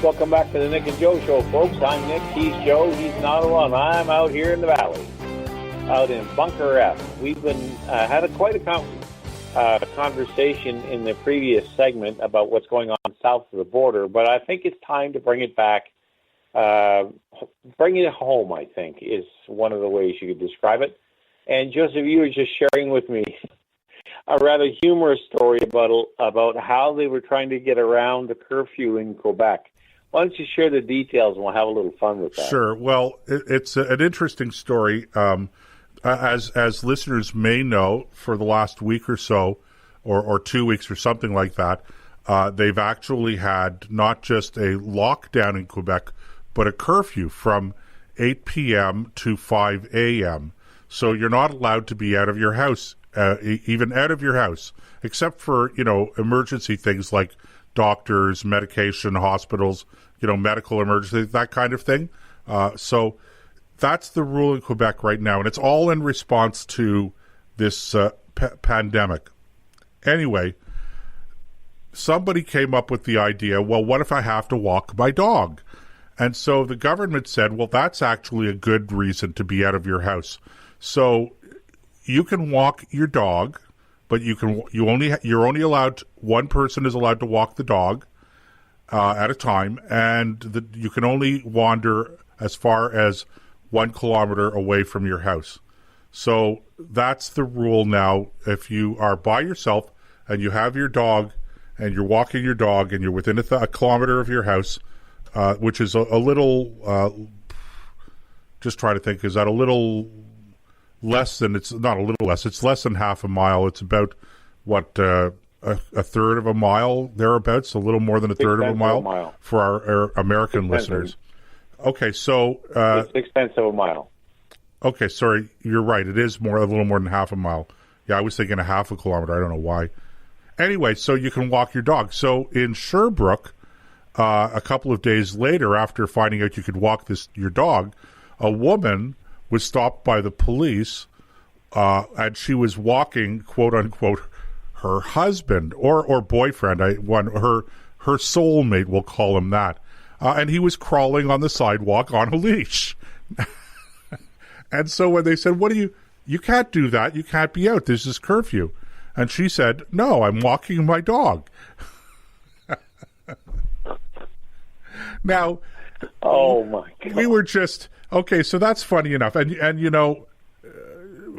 Welcome back to the Nick and Joe Show, folks. I'm Nick, he's Joe, he's in Ottawa, and I'm out here in the valley, out in Bunker F. We've been had quite a conversation in the previous segment about what's going on south of the border, but I think it's time to bring it back. Bring it home, I think, is one of the ways you could describe it. And Joseph, you were just sharing with me a rather humorous story about how they were trying to get around the curfew in Quebec. Why don't you share the details and we'll have a little fun with that? Sure. Well, it's an interesting story. As listeners may know, for the last week or so, or 2 weeks or something like that, they've actually had not just a lockdown in Quebec, but a curfew from 8 p.m. to 5 a.m. So you're not allowed to be out of your house, even out of your house, except for, emergency things like doctors, medication, hospitals, medical emergency, that kind of thing. So that's the rule in Quebec right now, and it's all in response to this pandemic. Anyway, somebody came up with the idea, well, what if I have to walk my dog? And so the government said, well, that's actually a good reason to be out of your house. So you can walk your dog, but you're only allowed, one person is allowed to walk the dog at a time, and you can only wander as far as 1 kilometer away from your house. So that's the rule now. If you are by yourself and you have your dog and you're walking your dog and you're within a kilometer of your house, which is a little, just trying to think, is that a little less than, it's not a little less, it's less than half a mile. It's about, a third of a mile, thereabouts, a little more than a third of a mile for our American listeners. Okay, so... it's 6/10 of a mile. Okay, sorry, you're right. It is a little more than half a mile. Yeah, I was thinking a half a kilometer. I don't know why. Anyway, so you can walk your dog. So in Sherbrooke, a couple of days later, after finding out you could walk your dog, a woman was stopped by the police, and she was walking, quote unquote, her husband or boyfriend. Her soulmate, we'll call him that, and he was crawling on the sidewalk on a leash. And so when they said, you can't do that, you can't be out, this is curfew. And she said, no, I'm walking my dog. Now, oh my God. We were just, okay, so that's funny enough. And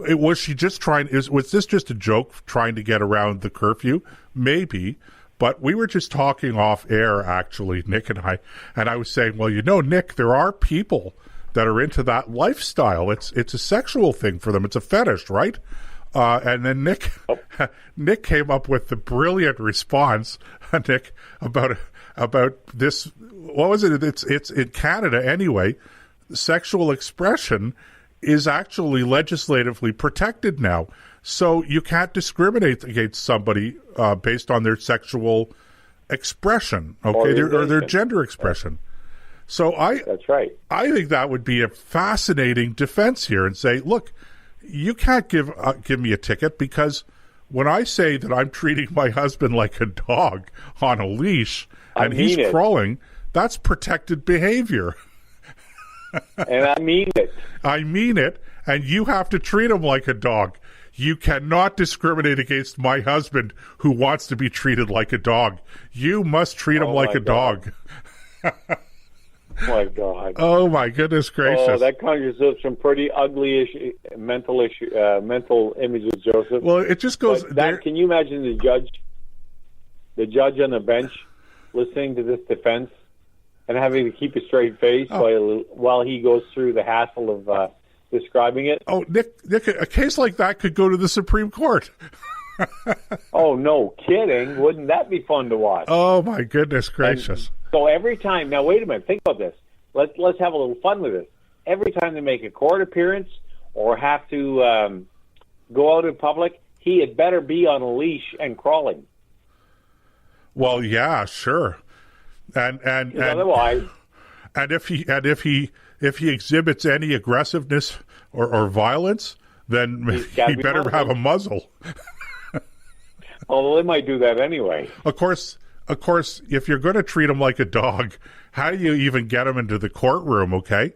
was this just a joke trying to get around the curfew? Maybe. But we were just talking off air, actually, Nick and I was saying, well, Nick, there are people that are into that lifestyle. It's a sexual thing for them. It's a fetish, right? And then Nick came up with the brilliant response, Nick, about this. What was it? It's in Canada anyway. Sexual expression is actually legislatively protected now. So you can't discriminate against somebody based on their sexual expression, okay, or their gender expression. So that's right. I think that would be a fascinating defense here, and say, look, you can't give me a ticket, because when I say that I'm treating my husband like a dog on a leash and he's crawling, that's protected behavior. And I mean it. I mean it, and you have to treat him like a dog. You cannot discriminate against my husband who wants to be treated like a dog. You must treat him like a dog. My God. Oh, my goodness gracious. Oh, that conjures up some pretty ugly mental images, Joseph. Well, it just goes... Can you imagine the judge on the bench listening to this defense and having to keep a straight face while he goes through the hassle of describing it? Oh, Nick, a case like that could go to the Supreme Court. Oh, no kidding. Wouldn't that be fun to watch? Oh, my goodness gracious. So every time, now wait a minute, think about this. Let's have a little fun with this. Every time they make a court appearance or have to go out in public, he had better be on a leash and crawling. Well, yeah, sure. And otherwise, and if he exhibits any aggressiveness or violence, then he better have a muzzle. Although they might do that anyway. Of course, of course, if you're going to treat him like a dog, how do you even get him into the courtroom, okay?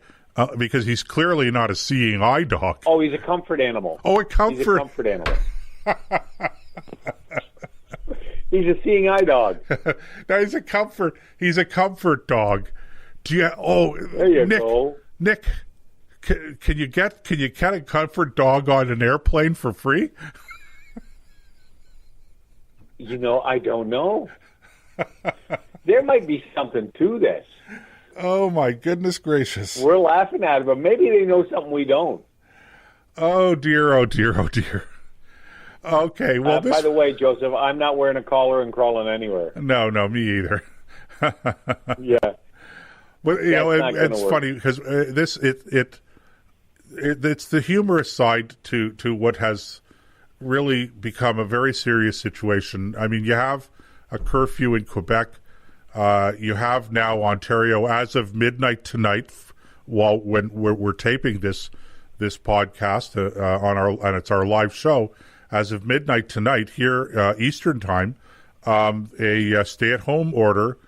Because he's clearly not a seeing eye dog. Oh, he's a comfort animal. Oh, a comfort. He's a comfort animal. He's a seeing eye dog. No, he's a comfort. He's a comfort dog. Do you? Oh, there you go. Nick, can you get a comfort dog on an airplane for free? I don't know. There might be something to this. Oh my goodness gracious! We're laughing at it, but maybe they know something we don't. Oh dear! Oh dear! Oh dear! Okay, well, by the way, Joseph, I'm not wearing a collar and crawling anywhere. No, me either. Yeah, but it's funny because it's the humorous side to what has really become a very serious situation. I mean, you have a curfew in Quebec. You have now Ontario as of midnight tonight. When we're taping this podcast and it's our live show. As of midnight tonight here, Eastern time, a stay-at-home order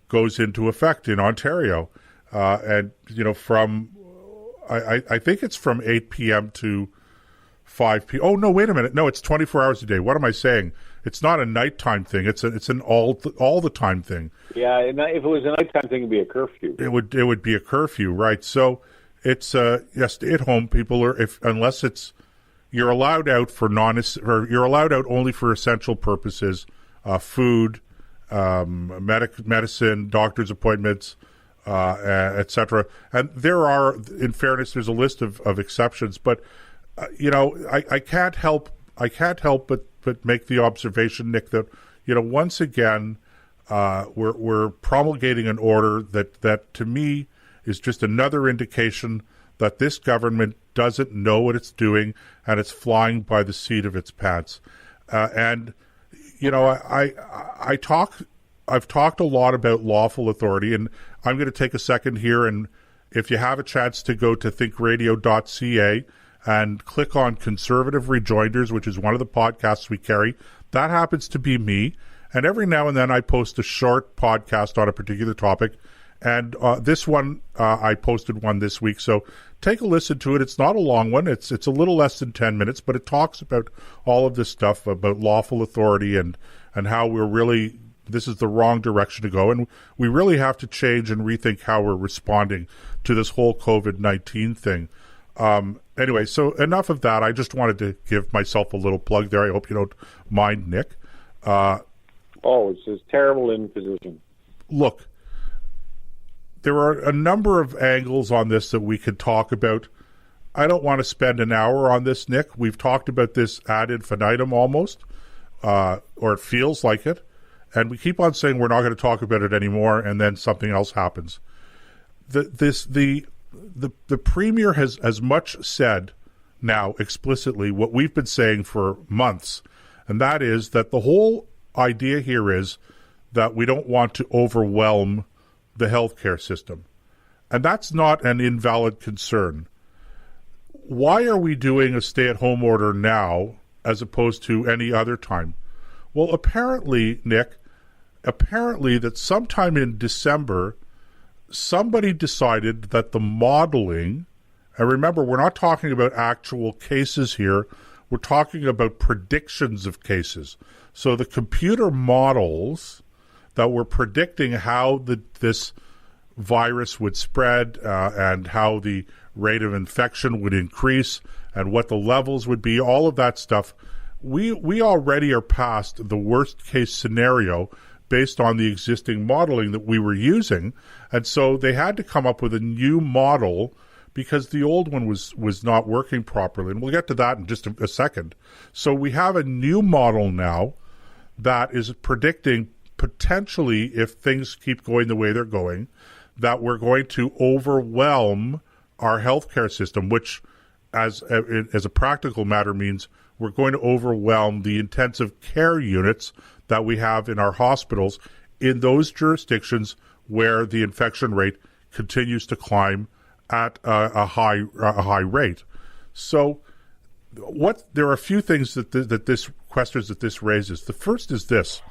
goes into effect in Ontario. And, from, I think it's from 8 p.m. to 5 p.m. Oh, no, wait a minute. No, it's 24 hours a day. What am I saying? It's not a nighttime thing. It's an all the time thing. Yeah, if it was a nighttime thing, it'd be a curfew. It would be a curfew, right? So it's stay-at-home. People are, unless it's, you're allowed out you're allowed out only for essential purposes, food, medicine, doctor's appointments, etc. And there are, in fairness, there's a list of exceptions. But I can't help but make the observation, Nick, that once again we're promulgating an order that to me is just another indication that this government doesn't know what it's doing and it's flying by the seat of its pants. I've talked a lot about lawful authority, and I'm going to take a second here, and if you have a chance to go to ThinkRadio.ca and click on Conservative Rejoinders, which is one of the podcasts we carry, that happens to be me, and every now and then I post a short podcast on a particular topic. And this one, I posted one this week, so take a listen to it. It's not a long one. It's a little less than 10 minutes, but it talks about all of this stuff about lawful authority and how this is the wrong direction to go. And we really have to change and rethink how we're responding to this whole COVID-19 thing. Anyway, so enough of that. I just wanted to give myself a little plug there. I hope you don't mind, Nick. It's just terrible imposition. Look, there are a number of angles on this that we could talk about. I don't want to spend an hour on this, Nick. We've talked about this ad infinitum almost, or it feels like it. And we keep on saying we're not going to talk about it anymore, and then something else happens. The Premier has as much said now explicitly what we've been saying for months, and that is that the whole idea here is that we don't want to overwhelm the healthcare system. And that's not an invalid concern. Why are we doing a stay-at-home order now as opposed to any other time? Well, apparently, Nick, that sometime in December, somebody decided that the modeling, and remember, we're not talking about actual cases here, we're talking about predictions of cases. So the computer models that were predicting how this virus would spread and how the rate of infection would increase and what the levels would be, all of that stuff, we already are past the worst case scenario based on the existing modeling that we were using. And so they had to come up with a new model because the old one was not working properly. And we'll get to that in just a second. So we have a new model now that is predicting potentially, if things keep going the way they're going, that we're going to overwhelm our healthcare system, which as a practical matter means we're going to overwhelm the intensive care units that we have in our hospitals in those jurisdictions where the infection rate continues to climb at a high rate. So there are a few things that this questions that this raises. The first is this.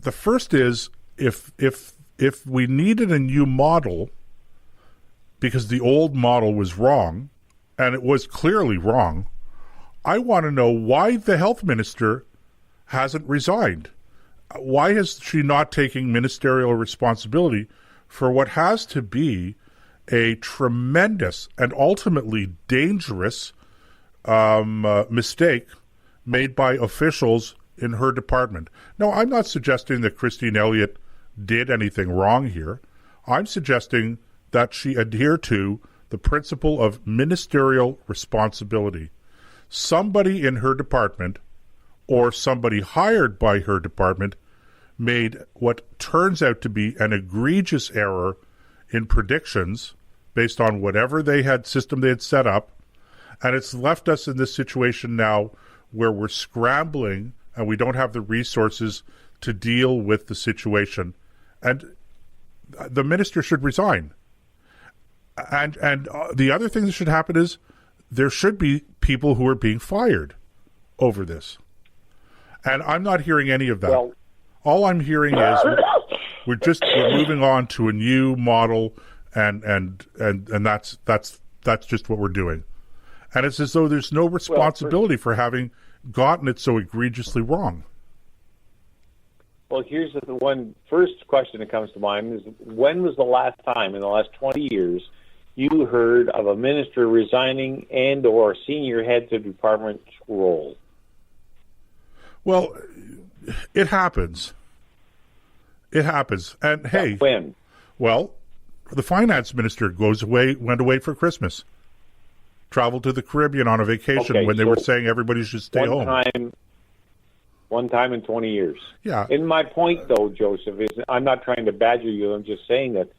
the first is if we needed a new model because the old model was wrong, and it was clearly wrong, I want to know why the health minister hasn't resigned. Why is she not taking ministerial responsibility for what has to be a tremendous and ultimately dangerous mistake made by officials in her department? No, I'm not suggesting that Christine Elliott did anything wrong here. I'm suggesting that she adhere to the principle of ministerial responsibility. Somebody in her department or somebody hired by her department made what turns out to be an egregious error in predictions based on whatever system they had set up, and it's left us in this situation now where we're scrambling and we don't have the resources to deal with the situation, and the minister should resign. And the other thing that should happen is there should be people who are being fired over this. And I'm not hearing any of that. Well, all I'm hearing is we're moving on to a new model, and that's just what we're doing. And it's as though there's no responsibility for having gotten it so egregiously wrong. Well, here's the one first question that comes to mind is, when was the last time in the last 20 years you heard of a minister resigning and or senior heads of department role? Well, it happens. It happens. And hey, when? Well, the finance minister went away for Christmas. Traveled to the Caribbean on a vacation when they were saying everybody should stay home. One time in 20 years. Yeah. And my point, though, Joseph, is I'm not trying to badger you. I'm just saying that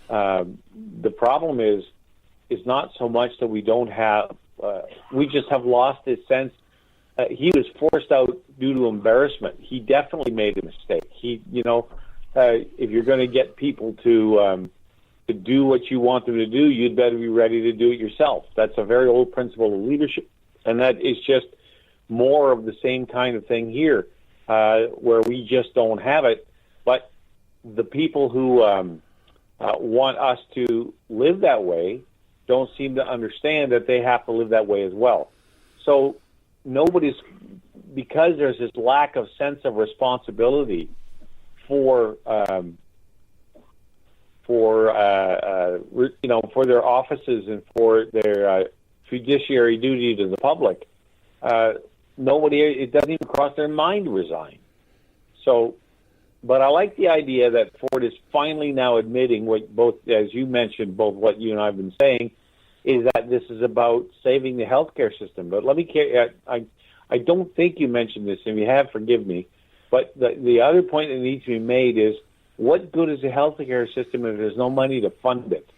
the problem is not so much that we don't have, we just have lost his sense. He was forced out due to embarrassment. He definitely made a mistake. If you're going to get people to do what you want them to do, you'd better be ready to do it yourself. That's a very old principle of leadership, and that is just more of the same kind of thing here, where we just don't have it. But the people who want us to live that way don't seem to understand that they have to live that way as well. So because there's this lack of sense of responsibility for their offices and for their fiduciary duty to the public, it doesn't even cross their mind to resign. So, but I like the idea that Ford is finally now admitting what both, as you mentioned, both what you and I have been saying, is that this is about saving the healthcare system. But I don't think you mentioned this, and if you have, forgive me. But the other point that needs to be made is, what good is the healthcare system if there's no money to fund it?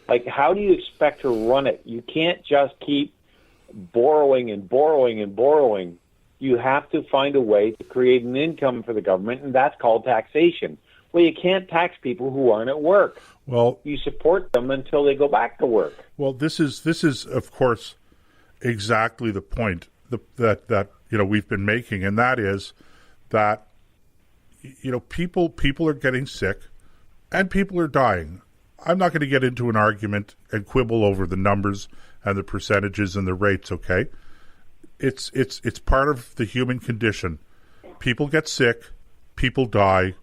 Like, how do you expect to run it? You can't just keep borrowing and borrowing and borrowing. You have to find a way to create an income for the government, and that's called taxation. Well, you can't tax people who aren't at work. Well, you support them until they go back to work. Well, this is of course exactly the point that we've been making, and that is that people are getting sick and people are dying. I'm not going to get into an argument and quibble over the numbers and the percentages and the rates, okay? It's part of the human condition. People get sick, people die,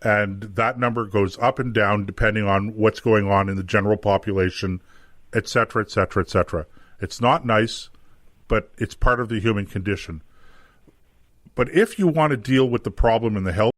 and that number goes up and down depending on what's going on in the general population, et cetera, et cetera, et cetera. It's not nice, but it's part of the human condition. But if you want to deal with the problem in the health